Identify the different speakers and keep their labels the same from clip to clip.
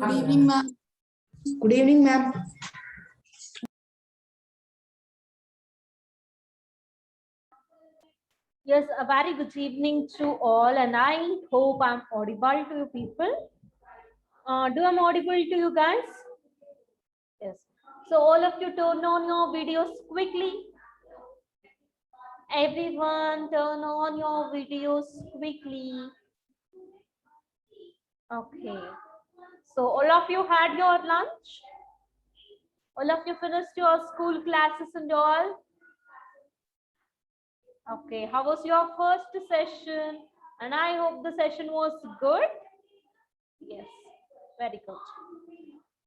Speaker 1: Good evening, ma'am. Good evening, ma'am.
Speaker 2: Yes, a very good evening to all, and I hope I'm audible to you people. Do I'm audible to you guys? Yes. So all of you turn on your videos quickly. Everyone turn on your videos quickly. Okay. So all of you had your lunch? All of you finished your school classes and all? Okay. How was your first session? And I hope the session was good. Yes. Very good.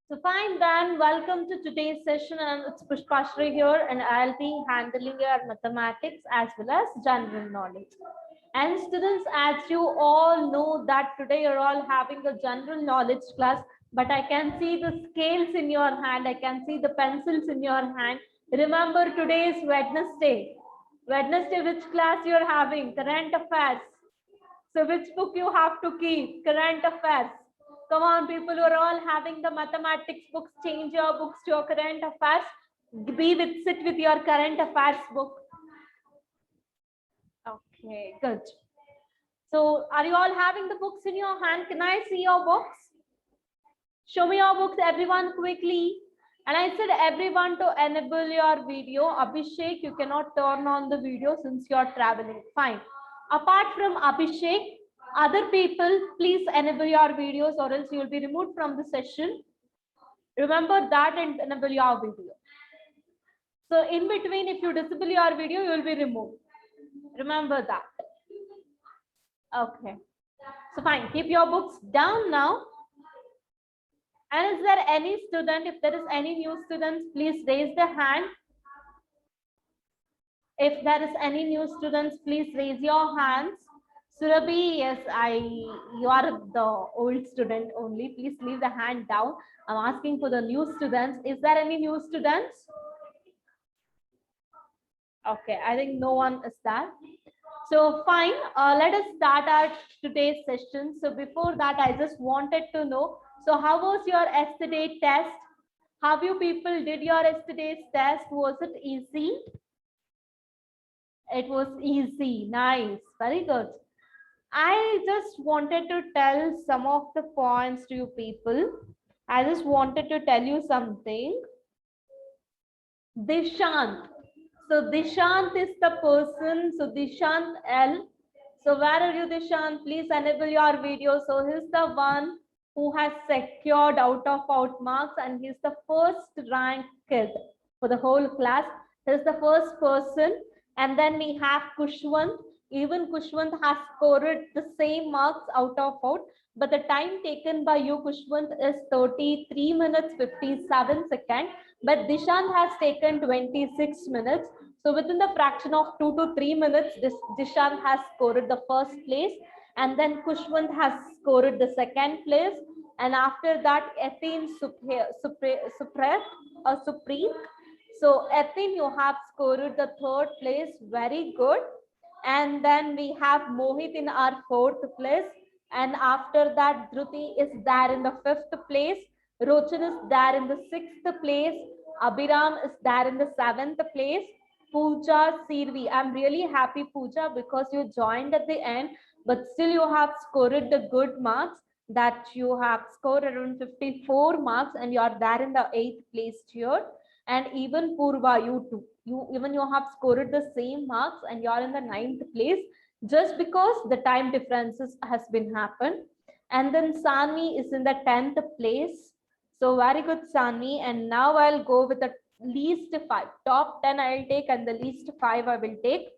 Speaker 2: So fine then, welcome to today's session, and it's Pushpashri here, and I'll be handling your mathematics as well as general knowledge. And students, as you all know that today you're all having a general knowledge class, but I can see the scales in your hand, I can see the pencils in your hand. Remember, today is Wednesday. Wednesday, which class you're having? Current affairs. So which book you have to keep? Current affairs. Come on, people who are all having the mathematics books, change your books to your current affairs. Sit with your current affairs book. Okay, good. So are you all having the books in your hand? Can I see your books? Show me your books, everyone, quickly. And I said everyone to enable your video. Abhishek, you cannot turn on the video since you're traveling. Fine. Apart from Abhishek, other people, please enable your videos or else you will be removed from the session. Remember that and enable your video. So in between, if you disable your video, you will be removed. Remember that. Okay. So fine. Keep your books down now. And is there any student, if there is any new students, please raise the hand. If there is any new students, please raise your hands. Surabhi, yes, you are the old student only. Please leave the hand down. I'm asking for the new students. Is there any new students? Okay, I think no one is there. So fine, let us start our today's session. So before that, I just wanted to know, so how was your yesterday test? How you people did your yesterday's test? Was it easy? It was easy, nice, very good. I just wanted to tell some of the points to you people. I just wanted to tell you something. Dishant. So Dishant is the person. So Dishant L. So where are you, Dishant? Please enable your video. So he's the one who has secured out marks, and he's the first ranked kid for the whole class. He's the first person. And then we have Kushwant. Even Kushwant has scored the same marks out. But the time taken by you, Kushwant, is 33 minutes 57 seconds. But Dishant has taken 26 minutes. So within the fraction of 2 to 3 minutes, Dishant has scored the first place. And then Kushwant has scored the second place. And after that, Athene Supreet. So Athene, you have scored the third place. Very good. And then we have Mohit in our fourth place. And after that, Dhruti is there in the fifth place. Rochan is there in the sixth place. Abhiram is there in the seventh place. Pooja Sirvi. I'm really happy, Pooja, because you joined at the end, but still you have scored the good marks, that you have scored around 54 marks and you are there in the 8th place here. And even Purva, you too. You have scored the same marks and you are in the 9th place, just because the time differences has been happened. And then Sani is in the 10th place. So very good, Sani. And now I'll go with the least 5. Top 10 I'll take and the least 5 I will take.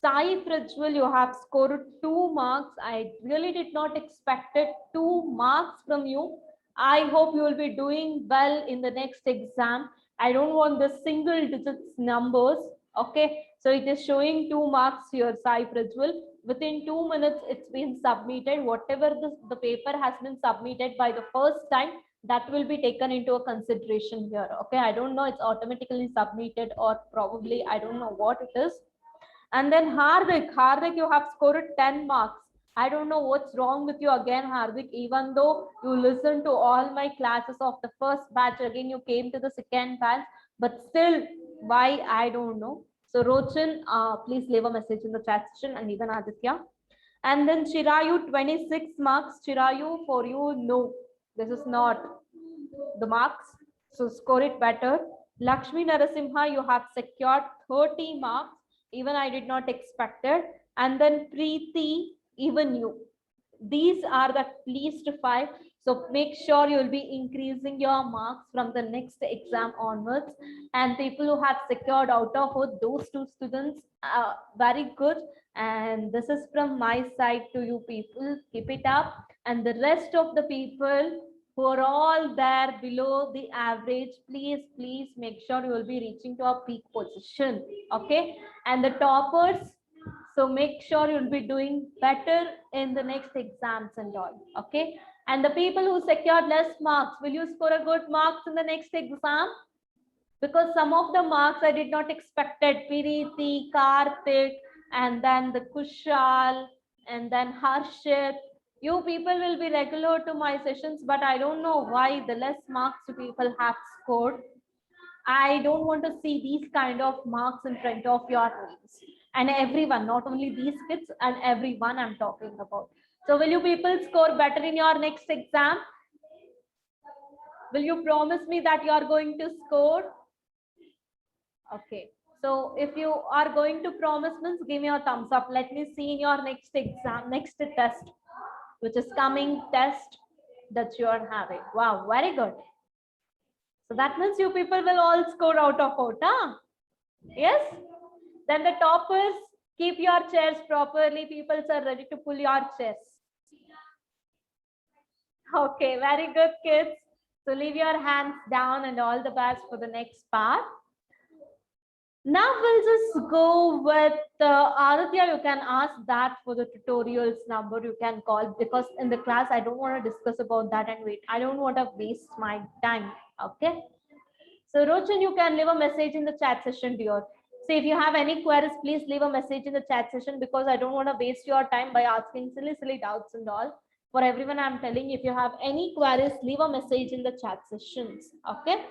Speaker 2: Sai Prajwal, you have scored 2 marks. I really did not expect it. 2 marks from you. I hope you will be doing well in the next exam. I don't want the single digits numbers. Okay, so it is showing 2 marks here, Sai Prajwal. Within 2 minutes, it's been submitted. Whatever the paper has been submitted by the first time, that will be taken into a consideration here. Okay, I don't know, it's automatically submitted or probably I don't know what it is. And then Hardik, you have scored 10 marks. I don't know what's wrong with you again, Hardik. Even though you listened to all my classes of the first batch, again you came to the second batch, but still, why I don't know. So Rochan, please leave a message in the chat section, and even Aditya. And then Chirayu, 26 marks. Chirayu, for you, no, this is not the marks. So score it better. Lakshmi Narasimha, you have secured 30 marks. Even I did not expect it. And then Preeti, even you. These are the least 5. So make sure you will be increasing your marks from the next exam onwards. And people who have secured out of it, those 2 students, very good. And this is from my side to you people. Keep it up. And the rest of the people who are all there below the average, please make sure you will be reaching to a peak position. Okay. And the toppers, so make sure you'll be doing better in the next exams and all. Okay. And the people who secured less marks, will you score a good marks in the next exam? Because some of the marks I did not expect it. Piriti, Karthik, and then the Kushal, and then Harshit. You people will be regular to my sessions, but I don't know why the less marks you people have scored. I don't want to see these kind of marks in front of your names. And everyone, not only these kids, and everyone I'm talking about. So will you people score better in your next exam? Will you promise me that you are going to score? Okay. So if you are going to promise, means give me a thumbs up. Let me see in your next exam, next test, which is coming test that you are having. Wow, very good. So that means you people will all score out of 4, huh? Yes? Then the toppers, keep your chairs properly. People are ready to pull your chairs. Okay, very good, kids. So leave your hands down, and all the best for the next part. Now we'll just go with Aditya. You can ask that for the tutorials number you can call, because in the class I don't want to discuss about that and wait. I don't want to waste my time. Okay. So Rochan, you can leave a message in the chat session, dear. So if you have any queries, please leave a message in the chat session, because I don't want to waste your time by asking silly doubts and all. For everyone, I'm telling, if you have any queries, leave a message in the chat sessions. Okay.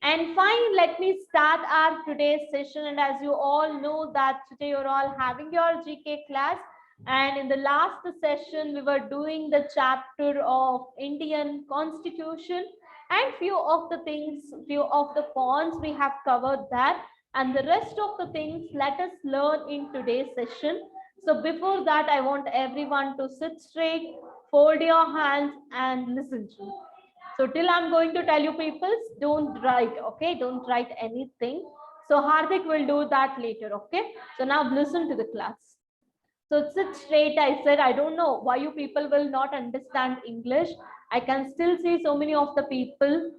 Speaker 2: And fine, let me start our today's session. And as you all know that today you're all having your GK class. And in the last session, we were doing the chapter of Indian Constitution, and few of the things, few of the points we have covered that. And the rest of the things, let us learn in today's session. So before that, I want everyone to sit straight, fold your hands and listen to me. So till I'm going to tell you people, don't write, okay? Don't write anything. So Hardik will do that later, okay? So now listen to the class. So sit straight, I said. I don't know why you people will not understand English. I can still see so many of the people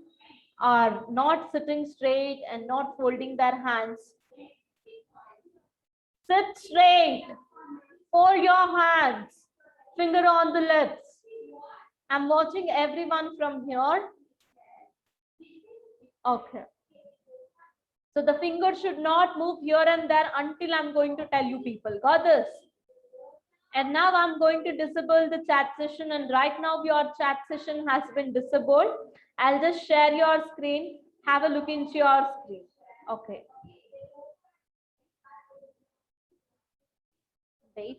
Speaker 2: are not sitting straight and not folding their hands. Sit straight, fold your hands, finger on the lips. I'm watching everyone from here. Okay. So the finger should not move here and there until I'm going to tell you people. Got this? And now I'm going to disable the chat session. And right now your chat session has been disabled. I'll just share your screen. Have a look into your screen. Okay. Wait.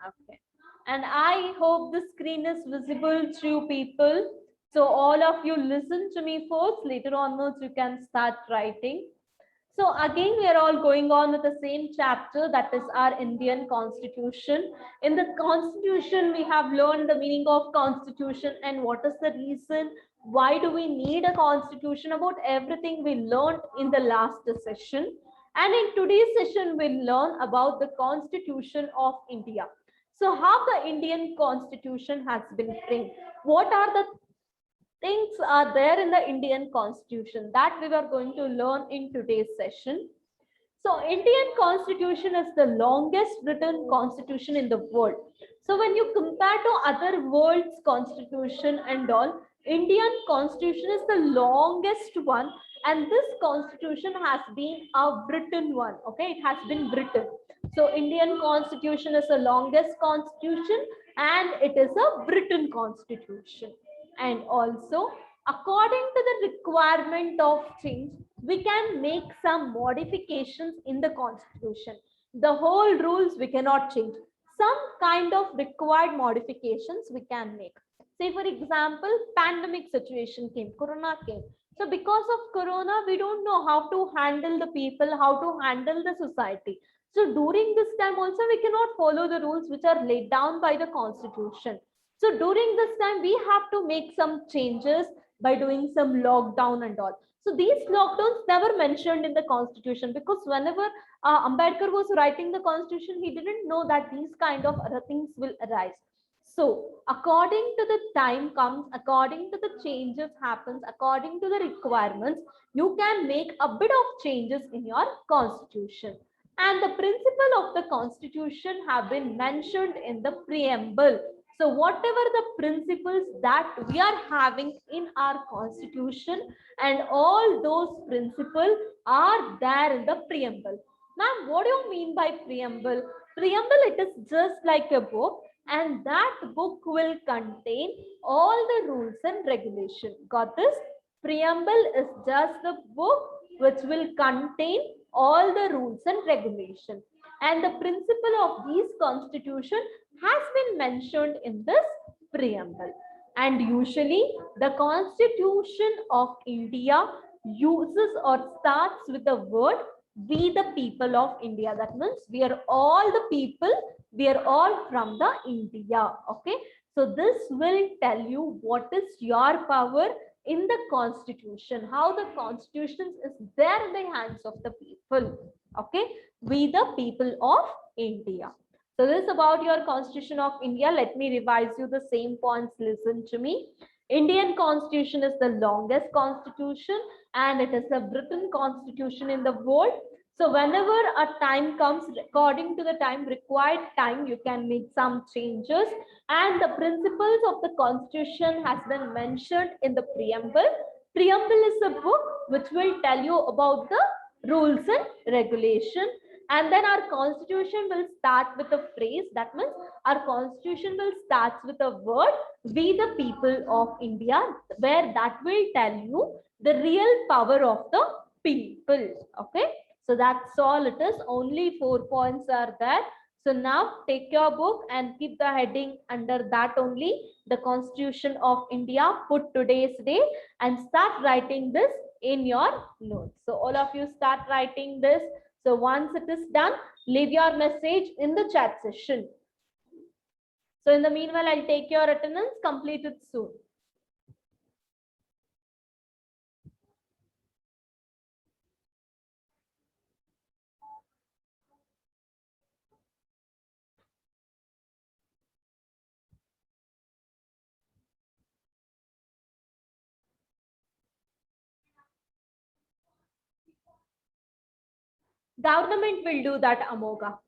Speaker 2: Okay. And I hope the screen is visible to people. So all of you listen to me first. Later onwards, you can start writing. So again, we are all going on with the same chapter, that is our Indian Constitution. In the Constitution, we have learned the meaning of Constitution and what is the reason, why do we need a Constitution, about everything we learned in the last session. And in today's session, we'll learn about the Constitution of India. So how the Indian Constitution has been framed, what are the things are there in the Indian Constitution, that we are going to learn in today's session. So Indian Constitution is the longest written constitution in the world. So when you compare to other world's constitution and all, Indian Constitution is the longest one, And this constitution has been a written one. Okay, it has been written. So Indian constitution is the longest constitution and it is a written constitution. And also, according to the requirement of change, we can make some modifications in the constitution. The whole rules we cannot change. Some kind of required modifications we can make. Say for example, pandemic situation came, corona came. So because of corona, we don't know how to handle the people, how to handle the society. So during this time also, we cannot follow the rules which are laid down by the constitution. So during this time, we have to make some changes by doing some lockdown and all. So these lockdowns never mentioned in the constitution, because whenever Ambedkar was writing the constitution, he didn't know that these kind of other things will arise. So according to the time comes, according to the changes happens, according to the requirements, you can make a bit of changes in your constitution. And the principle of the constitution have been mentioned in the preamble. So whatever the principles that we are having in our constitution, and all those principles are there in the preamble. Ma'am, what do you mean by preamble? Preamble, it is just like a book, and that book will contain all the rules and regulation. Got this? Preamble is just the book which will contain all the rules and regulation. And the principle of these constitution has been mentioned in this preamble. And usually the Constitution of India uses or starts with the word "we the people of India." That means we are all the people, we are all from the India. Okay, so this will tell you what is your power in the constitution, how the constitution is there in the hands of the people. Okay, we the people of India. So this is about your Constitution of India. Let me revise you the same points. Listen to me. Indian Constitution is the longest constitution and it is a written constitution in the world. So whenever a time comes, according to the time, required time, you can make some changes. And the principles of the constitution has been mentioned in the preamble. Preamble is a book which will tell you about the rules and regulation. And then our constitution will start with a phrase. That means our constitution will start with a word, "we the people of India," where that will tell you the real power of the people. Okay, so that's all it is. Only 4 points are there. So now take your book and keep the heading under that only, the Constitution of India. Put today's date and start writing this in your notes. So all of you start writing this. So once it is done, leave your message in the chat session. So in the meanwhile, I'll take your attendance. Complete it soon. Government will do that, Amoga.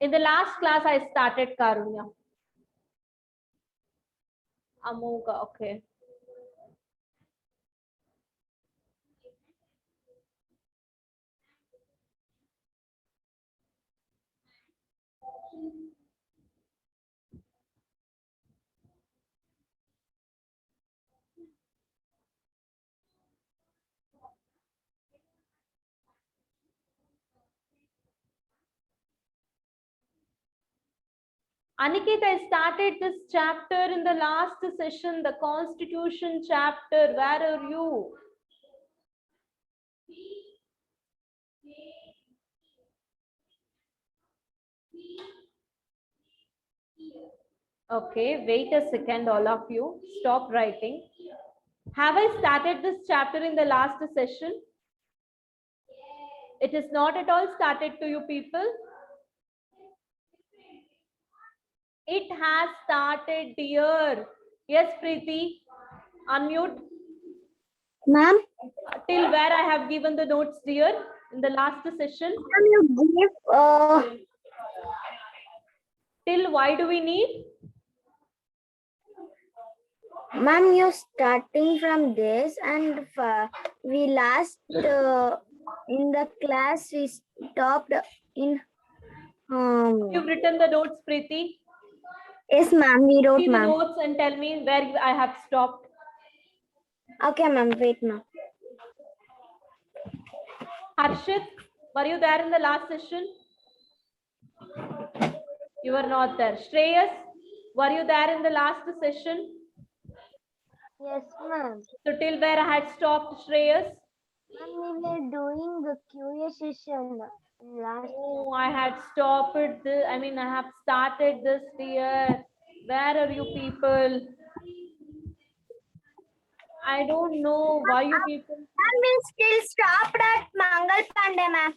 Speaker 2: In the last class, I started Karunya. Amoga, okay. Aniket, I started this chapter in the last session, the Constitution chapter. Where are you? Okay, wait a second, all of you. Stop writing. Have I started this chapter in the last session? It is not at all started to you people. It has started, dear. Yes, Preeti. Unmute.
Speaker 3: Ma'am,
Speaker 2: Till where I have given the notes, dear, in the last session.
Speaker 3: can you give
Speaker 2: Till why do we need?
Speaker 3: Ma'am, you starting from this and we last in the class we stopped in
Speaker 2: You've written the notes, Preeti.
Speaker 3: yes ma'am, we wrote
Speaker 2: See the
Speaker 3: ma'am.
Speaker 2: notes and tell me where I have stopped.
Speaker 3: Okay ma'am, wait ma'am.
Speaker 2: Harshit, were you there in the last session? You were not there. Shreyas, were you there in the last session?
Speaker 3: Yes ma'am.
Speaker 2: So till where I had stopped, Shreyas?
Speaker 3: Ma'am, we were doing the QA session last.
Speaker 2: Oh, I had stopped this. I mean, I have started this year. Where are you people? I don't know why you people.
Speaker 3: Ma'am, we still stopped at Mangal Pandey ma'am.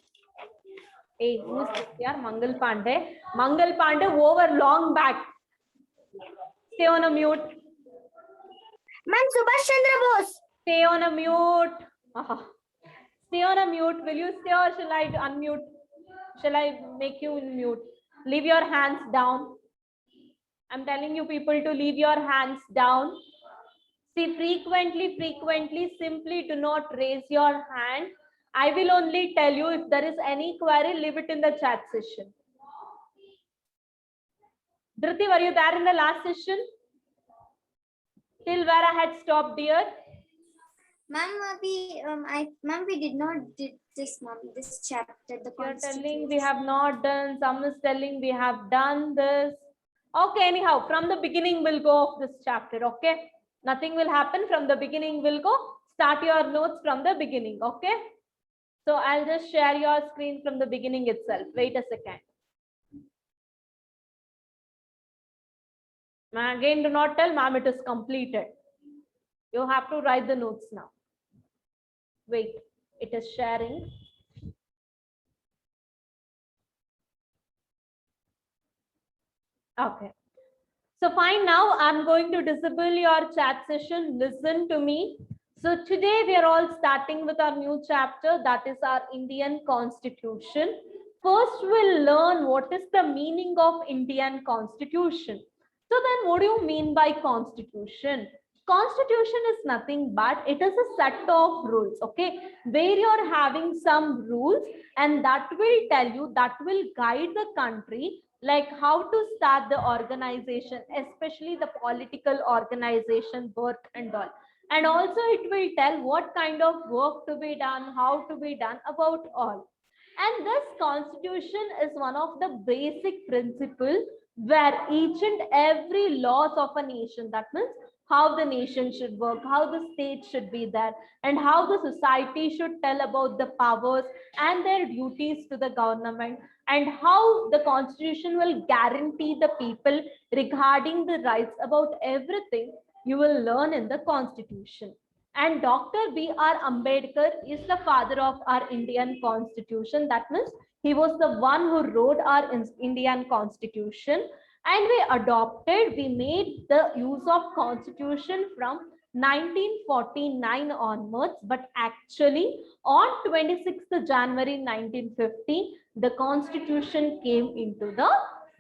Speaker 2: Hey, who's this? Yeah, Mangal Pandey. Mangal Pandey over long back. Stay on a mute.
Speaker 3: Ma'am, Subhash Chandra Bose.
Speaker 2: Stay on a mute. Ah. Stay on a mute. Will you stay or shall I unmute? Shall I make you mute? Leave your hands down. I'm telling you people to leave your hands down. See, frequently, simply do not raise your hand. I will only tell you if there is any query, leave it in the chat session. Dhriti, were you there in the last session? Till where I had stopped, dear?
Speaker 1: Ma'am, we did not did this, ma'am, this chapter, the
Speaker 2: You're telling
Speaker 1: constitution.
Speaker 2: we have not done, some is telling we have done this. Okay, anyhow, from the beginning we'll go of this chapter, okay? Nothing will happen, from the beginning we'll go. Start your notes from the beginning, okay? So I'll just share your screen from the beginning itself. Wait a second. Again, do not tell ma'am it is completed. You have to write the notes now. Wait, it is sharing. Okay. So fine, now I'm going to disable your chat session. Listen to me. So today we are all starting with our new chapter, that is our Indian Constitution. First, we'll learn what is the meaning of Indian Constitution. So then what do you mean by Constitution? Constitution is nothing but it is a set of rules, okay, where you're having some rules and that will tell you, that will guide the country like how to start the organization, especially the political organization work and all. And also it will tell what kind of work to be done, how to be done, about all. And this constitution is one of the basic principles where each and every laws of a nation, that means how the nation should work, how the state should be there, and how the society should tell about the powers and their duties to the government, and how the constitution will guarantee the people regarding the rights about everything you will learn in the constitution. And Dr. B.R. Ambedkar is the father of our Indian constitution. That means he was the one who wrote our Indian constitution, and we made the use of constitution from 1949 onwards, but actually on 26th January 1950, the constitution came into the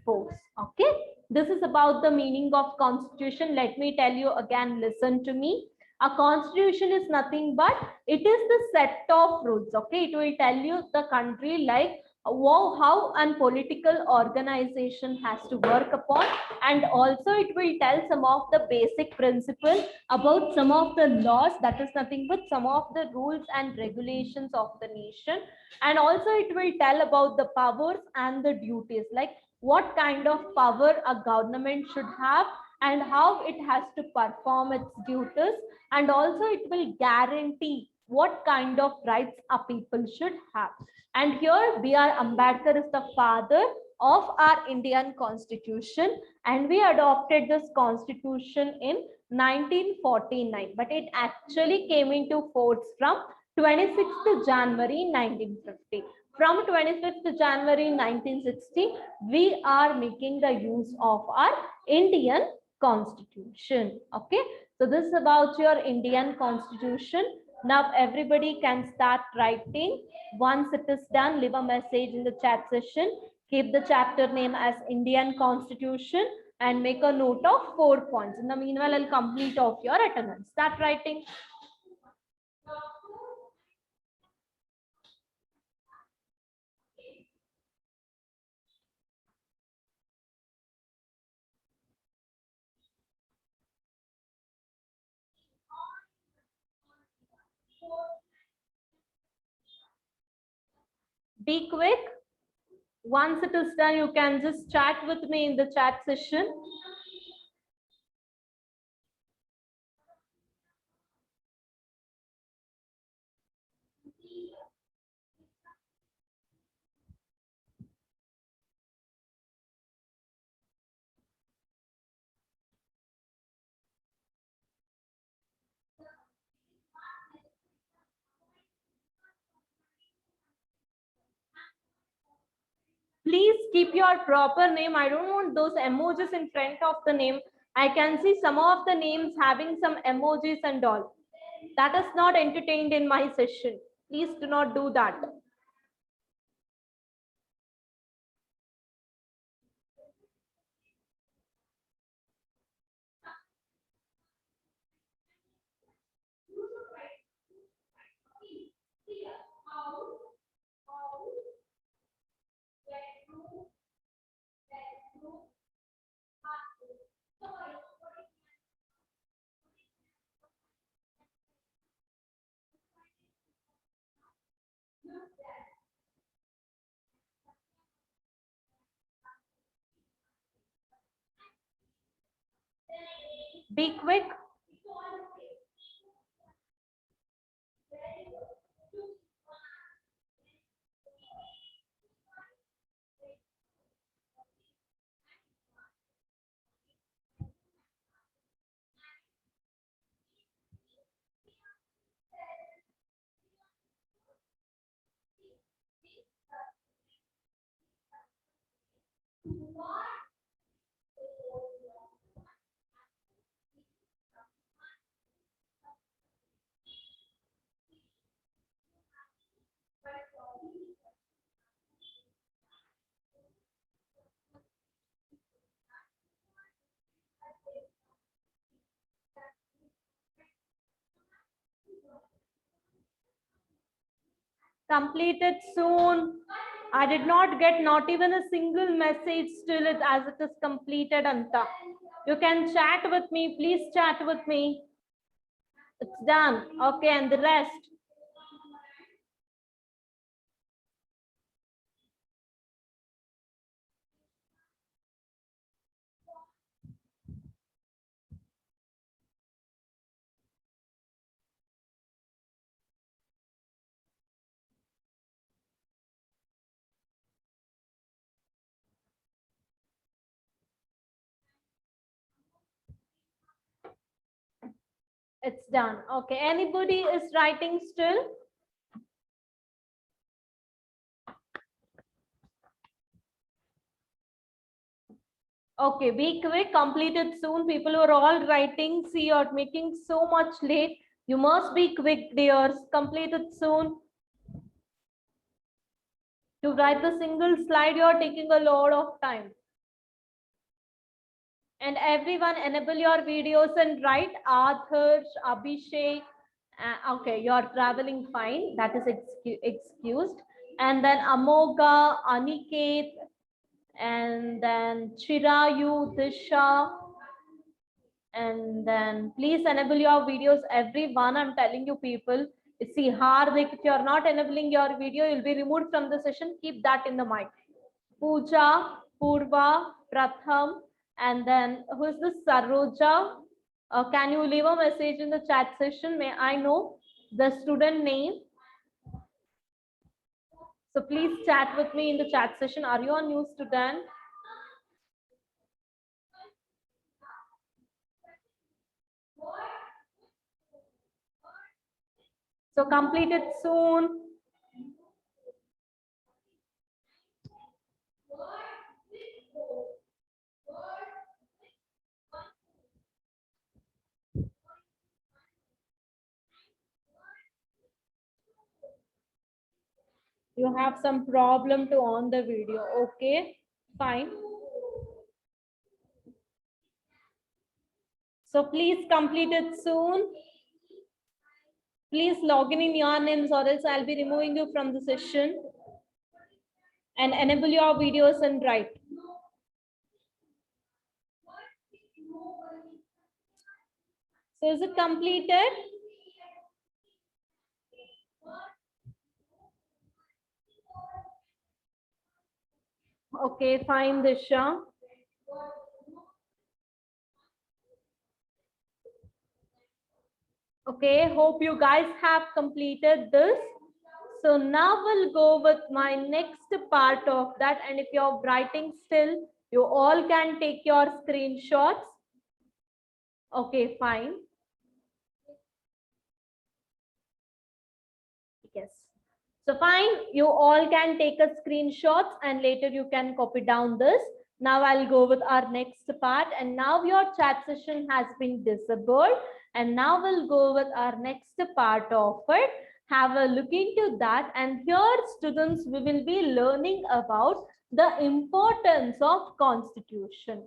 Speaker 2: force. Okay, this is about the meaning of constitution. Let me tell you again, listen to me. A constitution is nothing but it is the set of rules. Okay, it will tell you the country like how an political organization has to work upon, and also it will tell some of the basic principles about some of the laws, that is nothing but some of the rules and regulations of the nation. And also it will tell about the powers and the duties, like what kind of power a government should have and how it has to perform its duties, and also it will guarantee what kind of rights a people should have. And here B.R. Ambedkar is the father of our Indian constitution, and we adopted this constitution in 1949, but it actually came into force from 26th January 1950. From 25th January 1960, we are making the use of our Indian constitution. Okay, so this is about your Indian constitution. Now everybody can start writing. Once it is done, leave a message in the chat session. Keep the chapter name as Indian Constitution. and make a note of 4 points. In the meanwhile, I'll complete off your attendance. Start writing. Be quick. Once it is done, you can just chat with me in the chat session. Please keep your proper name. I don't want those emojis in front of the name. I can see some of the names having some emojis and all. That is not entertained in my session. Please do not do that. Be quick. Complete it soon. I did not get not even a single message still as it is completed, Anta. You can chat with me. Please chat with me. It's done. Okay, and the rest. It's done. Okay, anybody is writing still? Okay, be quick, complete it soon. People who are all writing, see you're making so much late. You must be quick, dears. Complete it soon. To write the single slide, you're taking a lot of time. And everyone enable your videos and write. Arthur, Abhishek. Okay, you're traveling fine. That is excused. And then Amoga, Aniket, and then Chirayu, Disha. And then please enable your videos, everyone. I'm telling you, people. See, Hardik, if you're not enabling your video, you'll be removed from the session. Keep that in the mind. Pooja, Purva, Pratham, and then who is this? Saroja. Can you leave a message in the chat session? May I know the student name? So please chat with me in the chat session. Are you a new student? So complete it soon. You have some problem to on the video. Okay, fine. So please complete it soon. Please log in your names or else I'll be removing you from the session. And enable your videos and write. So is it completed? Okay, fine, Disha. Okay, hope you guys have completed this. So now we'll go with my next part of that. And if you're writing still, you all can take your screenshots. Okay, fine. Yes. So fine, you all can take a screenshots and later you can copy down this. Now I'll go with our next part, and now your chat session has been disabled, and now we'll go with our next part of it. Have a look into that, and here students, we will be learning about the importance of constitution.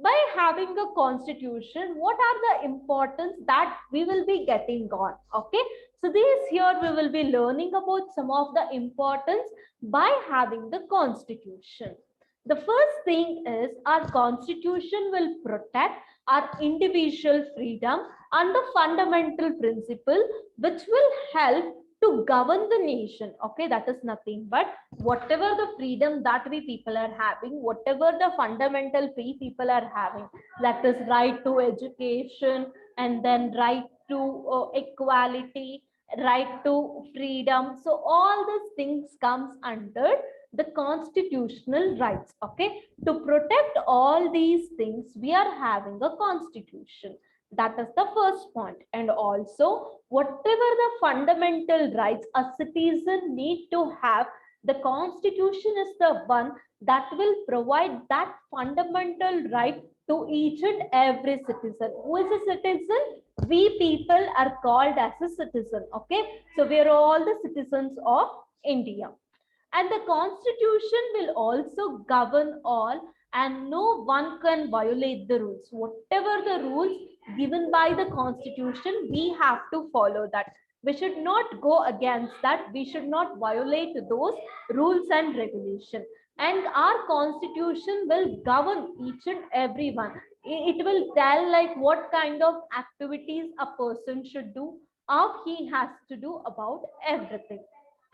Speaker 2: By having a constitution, what are the importance that we will be getting on? Okay, so this here we will be learning about some of the importance by having the constitution. The first thing is our constitution will protect our individual freedom and the fundamental principle which will help to govern the nation. Okay, that is nothing but whatever the freedom that we people are having, whatever the fundamental free people are having, that is right to education, and then right to equality, right to freedom. So all these things comes under the constitutional rights. Okay, to protect all these things, we are having a constitution. That is the first point. And also, whatever the fundamental rights a citizen need to have, the constitution is the one that will provide that fundamental right to each and every citizen. Who is a citizen? We people are called as a citizen. Okay, so we are all the citizens of India. And the constitution will also govern all, and no one can violate the rules. Whatever the rules given by the constitution, we have to follow that. We should not go against that. We should not violate those rules and regulation. And our constitution will govern each and every one. It will tell like what kind of activities a person should do, how he has to do about everything.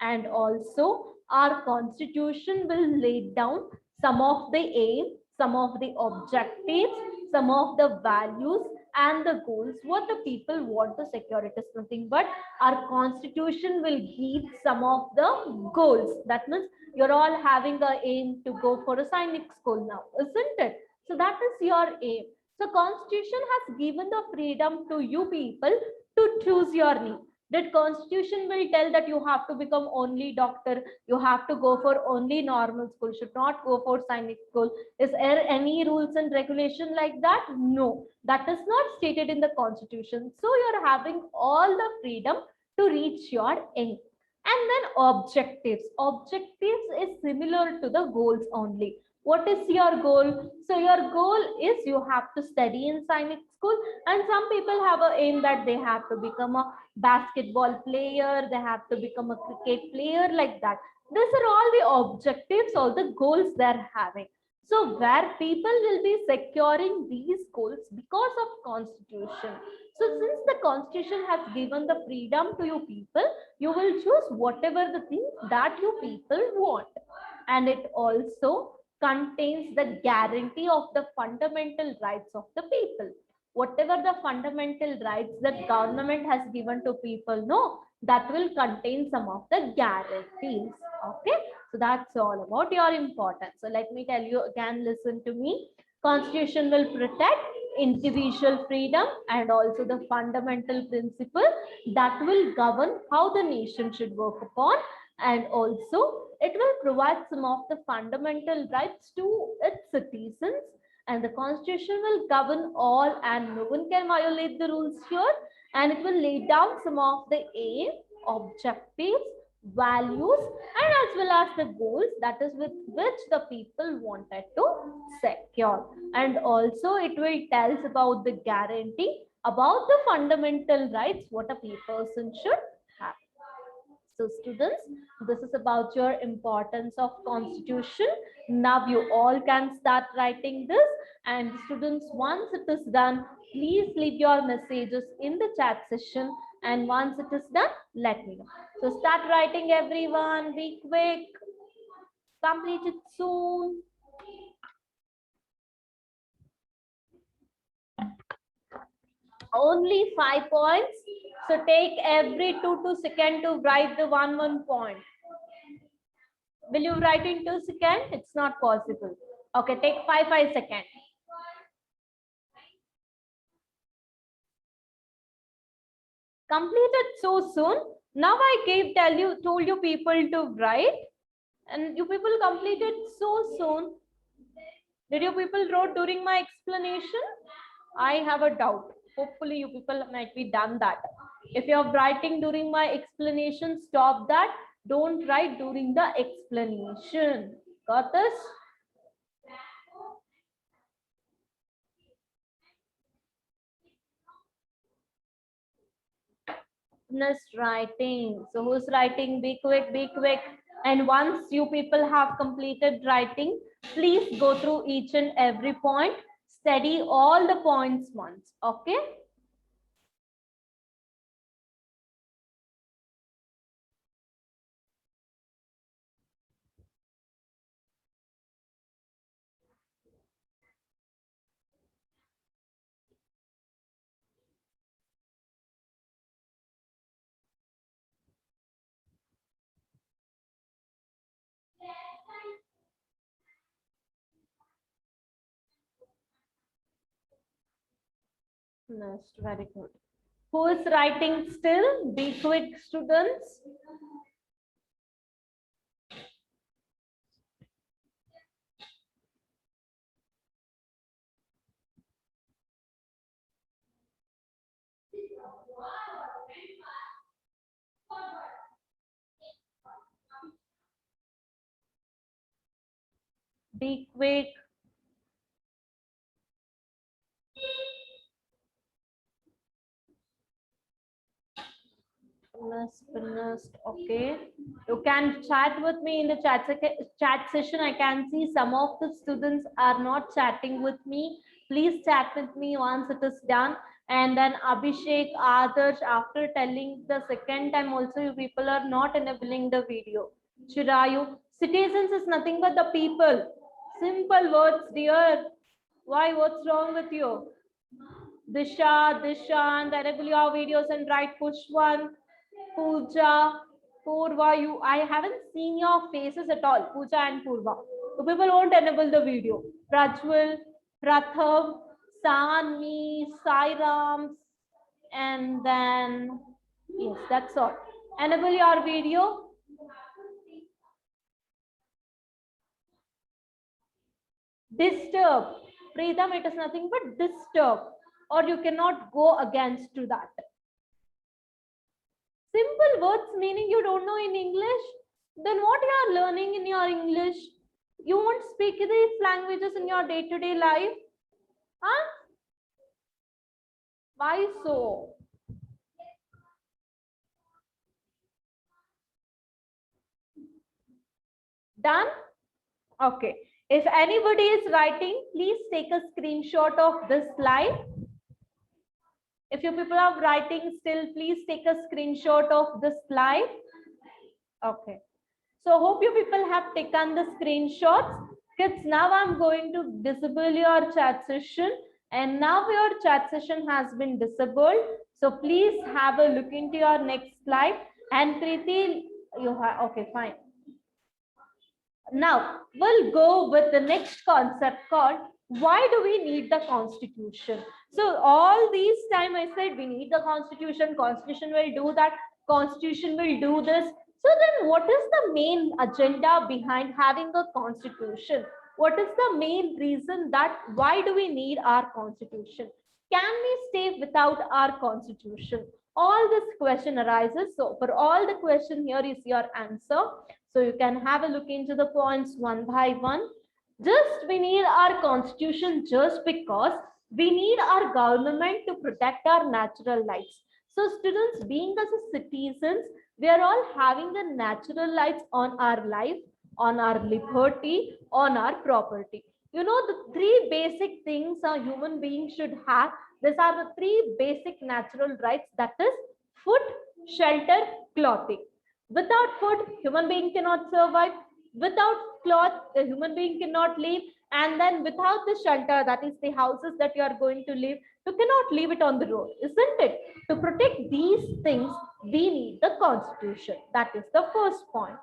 Speaker 2: And also our constitution will lay down some of the aims, some of the objectives, some of the values and the goals what the people want to secure. It is nothing but our constitution will give some of the goals. That means you're all having a aim to go for a Sainik school now, isn't it? So that is your aim. So constitution has given the freedom to you people to choose your need. That constitution will tell that you have to become only doctor, you have to go for only normal school, should not go for Sainik school. Is there any rules and regulation like that? No, that is not stated in the constitution. So you're having all the freedom to reach your aim. And then objectives. Objectives is similar to the goals only. What is your goal? So your goal is you have to study in Sainik school, and some people have a aim that they have to become a basketball player, they have to become a cricket player, like that. These are all the objectives, all the goals they're having. So where people will be securing these goals because of constitution. So since the constitution has given the freedom to you people, you will choose whatever the thing that you people want. And it also contains the guarantee of the fundamental rights of the people. Whatever the fundamental rights that government has given to people, no, that will contain some of the guarantees. Okay, so that's all about your importance. So let me tell you again, listen to me. Constitution will protect individual freedom and also the fundamental principle that will govern how the nation should work upon, and also it will provide some of the fundamental rights to its citizens, and the constitution will govern all and no one can violate the rules here, and it will lay down some of the aim, objectives, values, and as well as the goals that is with which the people wanted to secure. And also it will tell us about the guarantee, about the fundamental rights what a person should have. So students, this is about your importance of constitution. Now you all can start writing this, and students, once it is done, please leave your messages in the chat session, and once it is done, let me know. So start writing everyone, be quick, complete it soon. Only 5 points. So take every 2 seconds to write the one point. Will you write in 2 seconds? It's not possible. Okay, take 5 seconds. Completed so soon. Now I told you people to write, and you people completed so soon. Did you people wrote during my explanation? I have a doubt. Hopefully you people might be done that. If you are writing during my explanation, stop that. Don't write during the explanation. Got this? Writing. So who's writing? Be quick, be quick. And once you people have completed writing, please go through each and every point. Study all the points once. Okay? Next, very good. Who is writing still? Be quick, students. Be quick. Finished. Okay, you can chat with me in the chat session. I can see some of the students are not chatting with me. Please chat with me once it is done. And then Abhishek, Adarsh, after telling the second time also, you people are not enabling the video. Chirayu, citizens is nothing but the people. Simple words, dear. Why? What's wrong with you? Disha, and enable your videos and write push one. Pooja, Purva, I haven't seen your faces at all, Pooja and Purva. So people won't enable the video. Prajwal, Pratham, Sanmi, Sairams, and then, yes, that's all. Enable your video. Disturb. Preetham, it is nothing but disturb, or you cannot go against to that. Simple words meaning you don't know in English, then what you are learning in your English? You won't speak these languages in your day-to-day life? Huh? Why so? Done? Okay. If anybody is writing, please take a screenshot of this slide. If you people are writing still, please take a screenshot of this slide. Okay. So hope you people have taken the screenshots. Kids, now I'm going to disable your chat session, and now your chat session has been disabled. So please have a look into your next slide. And Preeti, you have, okay, fine. Now we'll go with the next concept called why do we need the constitution? So all these time I said we need the constitution, constitution will do that, constitution will do this. So then what is the main agenda behind having a constitution? What is the main reason that why do we need our constitution? can we stay without our constitution? All this question arises. So for all the question, here is your answer. So you can have a look into the points one by one. Just we need our constitution just because we need our government to protect our natural rights. So students, being as a citizens, we are all having the natural rights on our life, on our liberty, on our property. You know, the three basic things a human being should have. These are the three basic natural rights, that is food, shelter, clothing. Without food, human being cannot survive. Without cloth, a human being cannot live. And then without the shelter, that is the houses that you are going to live, you cannot leave it on the road, isn't it? To protect these things, we need the constitution. That is the first point.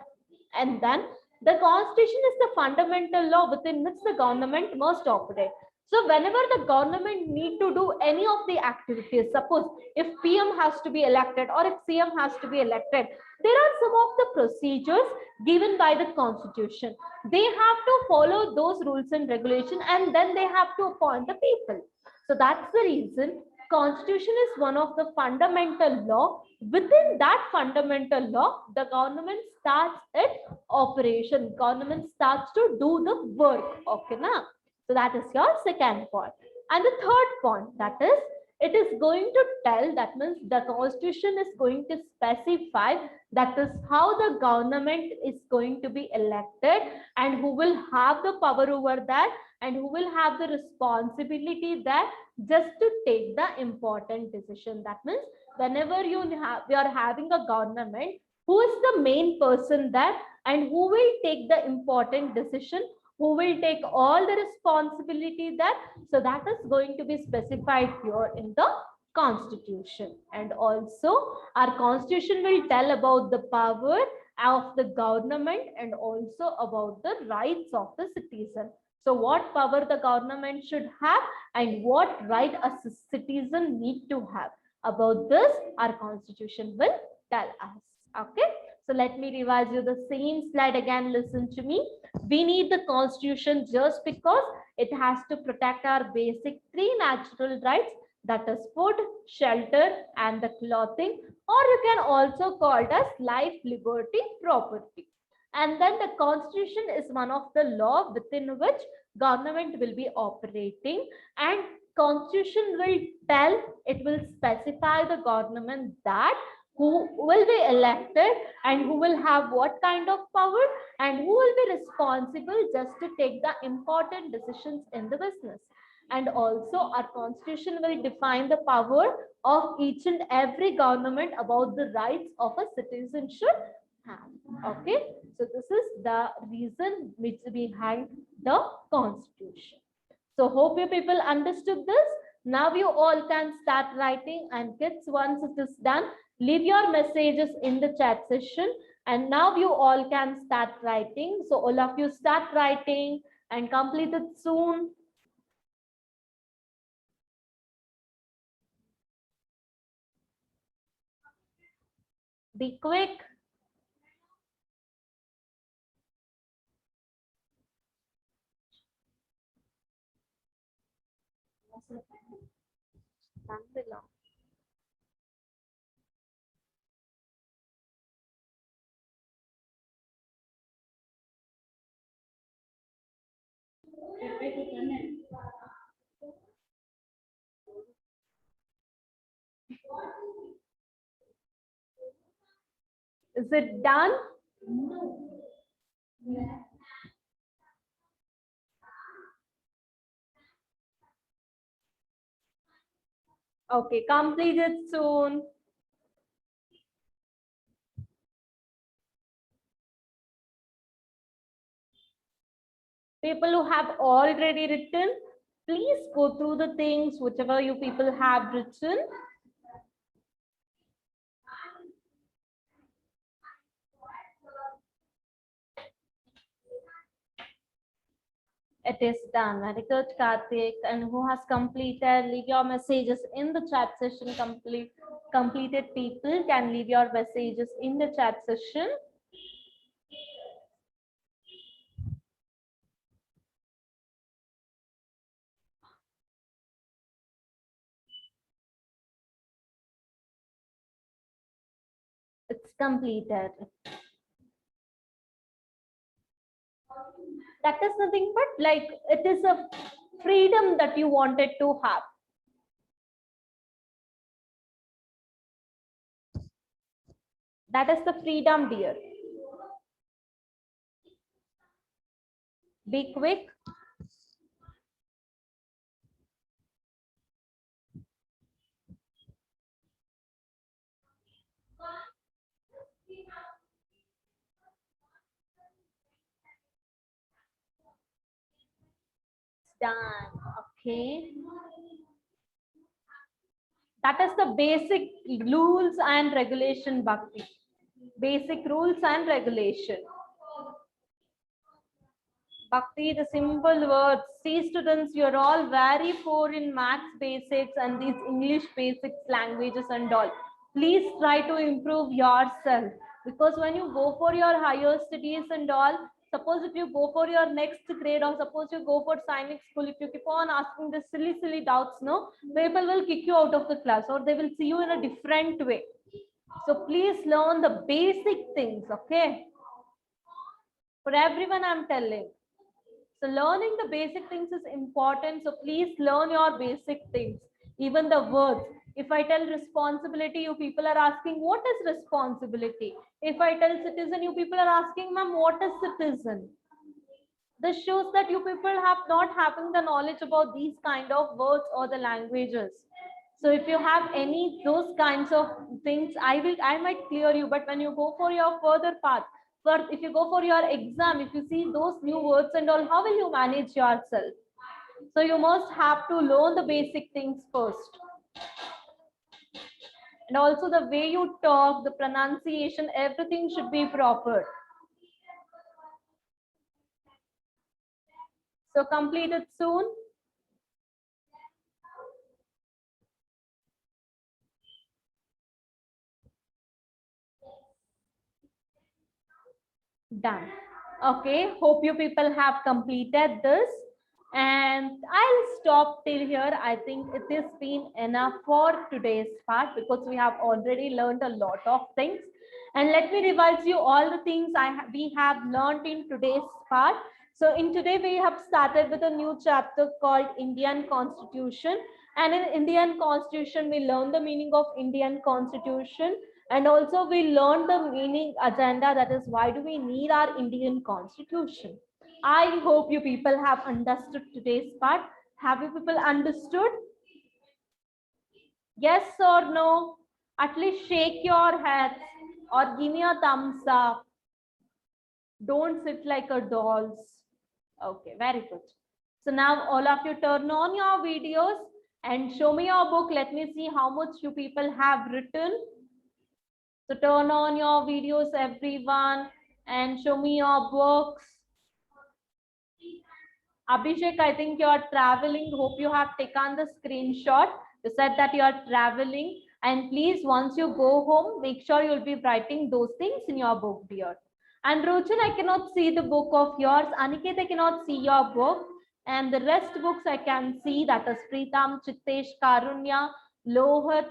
Speaker 2: And then the constitution is the fundamental law within which the government must operate. So whenever the government need to do any of the activities, suppose if PM has to be elected or if CM has to be elected, there are some of the procedures given by the constitution. They have to follow those rules and regulations, and then they have to appoint the people. So that's the reason constitution is one of the fundamental law. Within that fundamental law, the government starts its operation. Government starts to do the work. Okay, na? So that is your second point. And the third point, that is, it is going to tell, that means the constitution is going to specify, that is how the government is going to be elected and who will have the power over that and who will have the responsibility that just to take the important decision. That means whenever you are having a government, who is the main person there and who will take the important decision, who will take all the responsibility there. So that is going to be specified here in the constitution. And also our constitution will tell about the power of the government and also about the rights of the citizen. So what power the government should have and what right a citizen need to have. About this, our constitution will tell us. Okay. So let me revise you the same slide again. Listen to me. We need the constitution just because it has to protect our basic three natural rights, that is food, shelter, and the clothing, or you can also call it as life, liberty, property. And then the constitution is one of the law within which government will be operating, and constitution will tell, it will specify the government that who will be elected and who will have what kind of power and who will be responsible just to take the important decisions in the business. And also our constitution will define the power of each and every government about the rights of a citizen should have. Okay, so this is the reason which behind the constitution. So hope you people understood this. Now you all can start writing, and kids, once it is done, leave your messages in the chat session. And now you all can start writing. So all of you start writing and complete it soon. Be quick. Is it done? Okay, complete it soon. People who have already written, please go through the things whichever you people have written. It is done. Very good, Karthik. And who has completed? Leave your messages in the chat session. Completed people can leave your messages in the chat session. It's completed. That is nothing but like it is a freedom that you wanted to have. That is the freedom, dear. Be quick. Done. Okay. That is the basic rules and regulation, Bhakti. Basic rules and regulation. Bhakti, the simple words. See, students, you're all very poor in maths basics and these English basics, languages and all. Please try to improve yourself, because when you go for your higher studies and all, suppose if you go for your next grade or suppose you go for Sainik school, if you keep on asking the silly doubts, no, people will kick you out of the class or they will see you in a different way. So please learn the basic things, okay? For everyone, I'm telling. So learning the basic things is important. So please learn your basic things, even the words. If I tell responsibility, you people are asking, what is responsibility? If I tell citizen, you people are asking, ma'am, what is citizen? This shows that you people have not having the knowledge about these kind of words or the languages. So if you have any those kinds of things, I might clear you. But when you go for your further path, if you go for your exam, if you see those new words and all, how will you manage yourself? So you must have to learn the basic things first. And also the way you talk, the pronunciation, everything should be proper. So complete it soon. Done. Okay, hope you people have completed this. And I'll stop till here. I think it has been enough for today's part because we have already learned a lot of things. And let me revise you all the things we have learned in today's part. So in today we have started with a new chapter called Indian Constitution. And in Indian Constitution, we learn the meaning of Indian Constitution. And also we learned the meaning agenda, that is why do we need our Indian Constitution. I hope you people have understood today's part. Have you people understood? Yes or no? At least shake your heads or give me a thumbs up. Don't sit like a dolls. Okay, very good. So now all of you turn on your videos and show me your book. Let me see how much you people have written. So turn on your videos, everyone, and show me your books. Abhishek, I think you are traveling. Hope you have taken the screenshot. You said that you are traveling. And please, once you go home, make sure you'll be writing those things in your book, dear. And Rochan, I cannot see the book of yours. Aniket, I cannot see your book. And the rest books I can see, that is Pritam, Chittesh, Karunya, Lohat,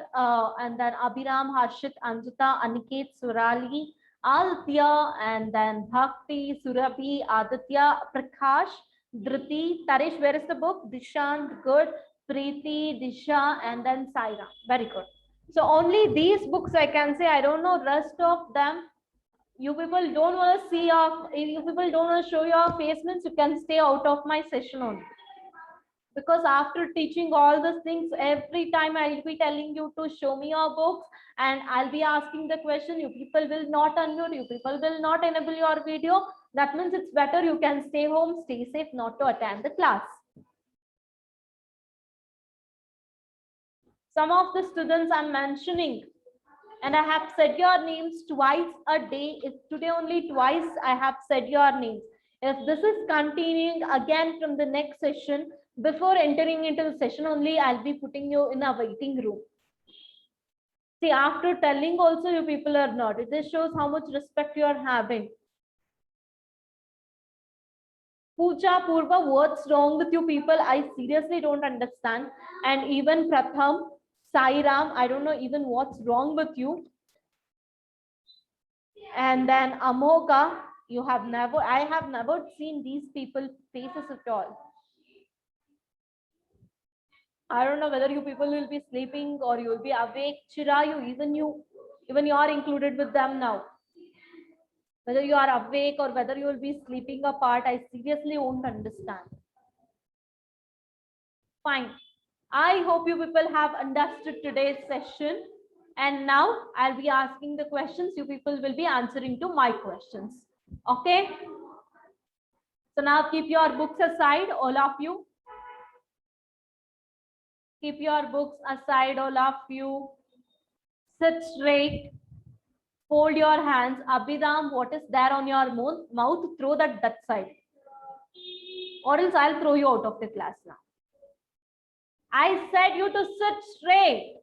Speaker 2: and then Abhiram, Harshit, Anjita, Aniket, Surali, Altya, and then Bhakti, Surabhi, Aditya, Prakash, Dhriti, Tarish, where is the book? Dishant, good. Preeti, Disha, and then Saira. Very good. So only these books I can say. I don't know rest of them. You people don't want to see your, you people don't want to show your face, means you can stay out of my session only. Because after teaching all these things, every time I'll be telling you to show me your books and I'll be asking the question, you people will not unmute, you people will not enable your video. That means it's better you can stay home, stay safe, not to attend the class. Some of the students I'm mentioning, and I have said your names twice a day. If today only twice I have said your names. If this is continuing again from the next session, before entering into the session only, I'll be putting you in a waiting room. See, after telling also you people are not. It just shows how much respect you are having. Pooja, Purva, what's wrong with you people? I seriously don't understand. And even Pratham, Sai Ram, I don't know even what's wrong with you. And then Amoga, I have never seen these people faces at all. I don't know whether you people will be sleeping or you will be awake. Chirayu, even you are included with them now. Whether you are awake or whether you will be sleeping apart, I seriously won't understand. Fine. I hope you people have understood today's session. And now I'll be asking the questions. You people will be answering to my questions. Okay. So now keep your books aside, all of you. Keep your books aside, all of you. Sit straight. Fold your hands. Abhidham, what is there on your mouth? Throw that side. Or else I'll throw you out of the class now. I said you to sit straight.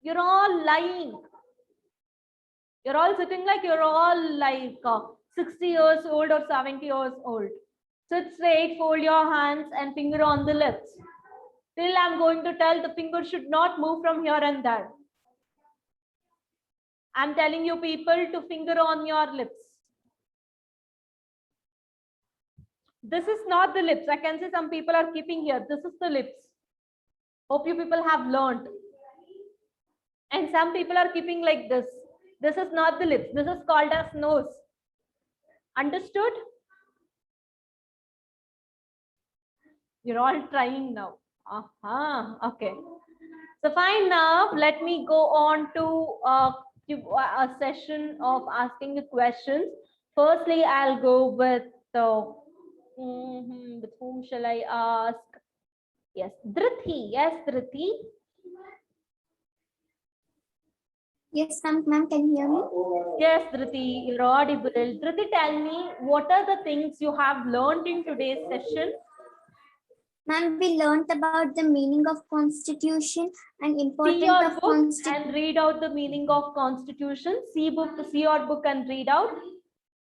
Speaker 2: You're all lying. You're all sitting like you're all like 60 years old or 70 years old. Sit straight, fold your hands and finger on the lips. Till I'm going to tell, the finger should not move from here and there. I'm telling you people to finger on your lips. This is not the lips. I can see some people are keeping here. This is the lips. Hope you people have learned. And some people are keeping like this. This is not the lips. This is called as nose. Understood? You're all trying now. Okay. So fine, now let me go on to a session of asking the questions. Firstly, I'll go with with whom shall I ask? Yes, Dhrithi. Yes, Dhrithi.
Speaker 1: Yes, ma'am, can you hear me?
Speaker 2: Yes, Dhrithi, you're audible. Dhrithi, tell me, what are the things you have learned in today's session?
Speaker 1: Ma'am, we learned about the meaning of constitution and
Speaker 2: See
Speaker 1: importance
Speaker 2: your
Speaker 1: of
Speaker 2: book
Speaker 1: constitution.
Speaker 2: and read out the meaning of constitution. See your book and read out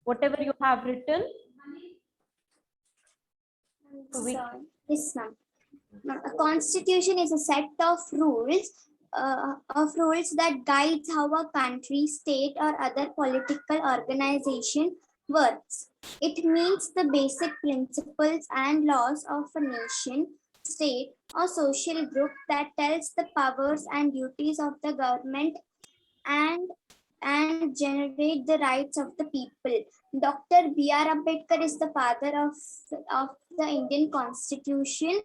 Speaker 2: whatever you have written.
Speaker 1: Yes, ma'am. A constitution is a set of rules that guides how a country, state, or other political organization works. It means the basic principles and laws of a nation, state, or social group that tells the powers and duties of the government and generate the rights of the people. Dr. B.R. Ambedkar is the father of the Indian Constitution,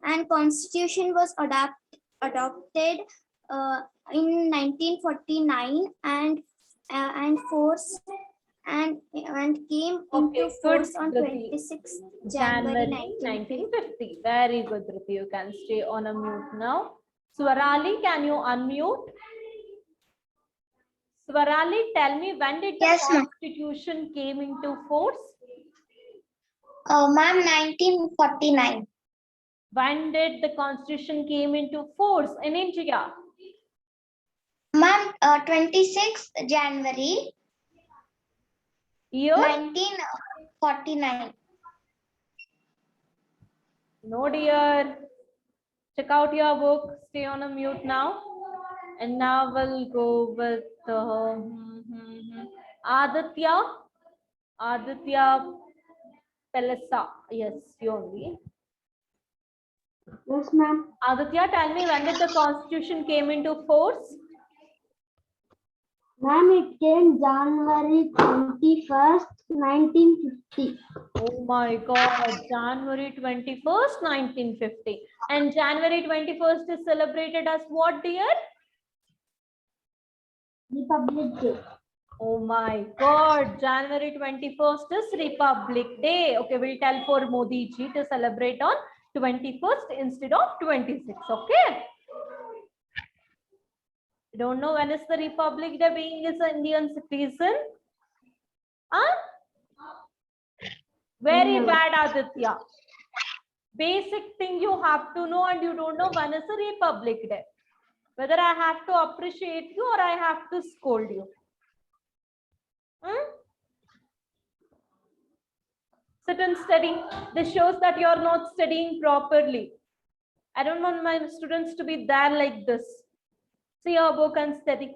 Speaker 1: and Constitution was adopted in 1949 and force and came into force on 26 January
Speaker 2: 1950. Very good, Dhrithi. You can stay on a mute now. Swarali, can you unmute? Swarali, tell me, when did the Constitution came into force?
Speaker 1: Ma'am, 1949.
Speaker 2: When did the Constitution came into force in India?
Speaker 1: Ma'am, 26th January
Speaker 2: Year?
Speaker 1: 1949.
Speaker 2: No, dear. Check out your book. Stay on a mute now. And now we'll go with Aditya. Aditya Pelasa. Yes, you only.
Speaker 3: Yes, ma'am.
Speaker 2: Aditya, tell me, when did the Constitution came into force?
Speaker 3: Ma'am, it came January 21st, 1950.
Speaker 2: Oh my God, January 21st, 1950. And January 21st is celebrated as what, dear?
Speaker 3: Republic Day.
Speaker 2: Oh my God, January 21st is Republic Day. Okay, we'll tell for Modi ji to celebrate on 21st instead of 26th. Okay. You don't know when is the Republic Day being as an Indian citizen? Huh? Very bad, Aditya. Basic thing you have to know, and you don't know when is the Republic Day. Whether I have to appreciate you or I have to scold you. Sit and study. This shows that you are not studying properly. I don't want my students to be there like this. See your book and study.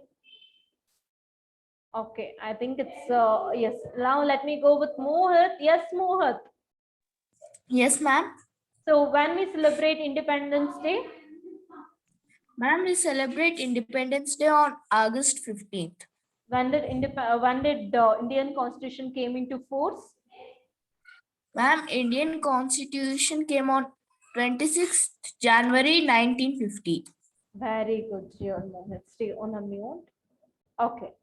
Speaker 2: Okay, I think it's yes. Now let me go with Mohit. Yes, Mohit.
Speaker 4: Yes, ma'am.
Speaker 2: So when we celebrate Independence Day?
Speaker 4: Ma'am, we celebrate Independence Day on August 15th.
Speaker 2: When did Indian Constitution came into force?
Speaker 4: Ma'am, Indian Constitution came on 26th January 1950.
Speaker 2: Very good, dear Mohit. Stay on a mute. Okay.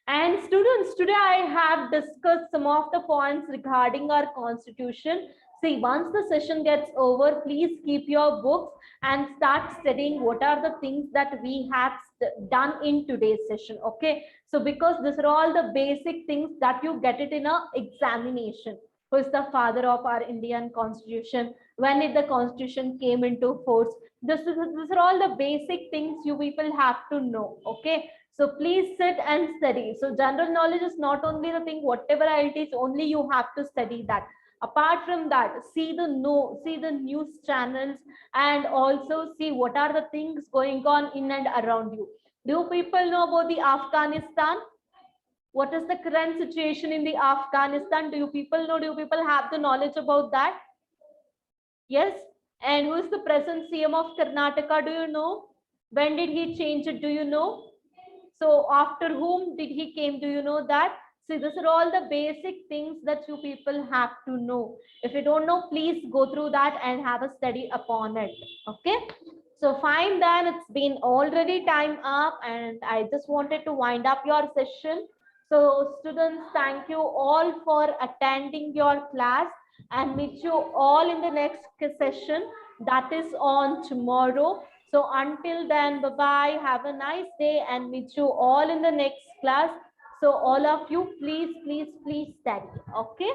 Speaker 2: And students, today I have discussed some of the points regarding our constitution. See, once the session gets over, please keep your books and start studying what are the things that we have done in today's session. Okay. So because these are all the basic things that you get it in a examination. Who is the father of our Indian constitution? When did the constitution came into force? These are all the basic things you people have to know. Okay. So please sit and study. So general knowledge is not only the thing, whatever I teach, only you have to study that. Apart from that, see the news channels and also see what are the things going on in and around you. Do people know about the Afghanistan? What is the current situation in the Afghanistan? Do you people know? Do you people have the knowledge about that? Yes. And who is the present CM of Karnataka? Do you know? When did he change it? Do you know? So after whom did he came? Do you know that? See, these are all the basic things that you people have to know. If you don't know, please go through that and have a study upon it. Okay. So fine then, it's been already time up and I just wanted to wind up your session. So students, thank you all for attending your class and meet you all in the next session that is on tomorrow. So until then, bye-bye. Have a nice day and meet you all in the next class. So all of you, please, please, please study. Okay.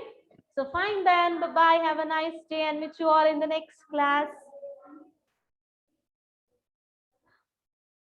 Speaker 2: So fine then. Bye-bye. Have a nice day and meet you all in the next class.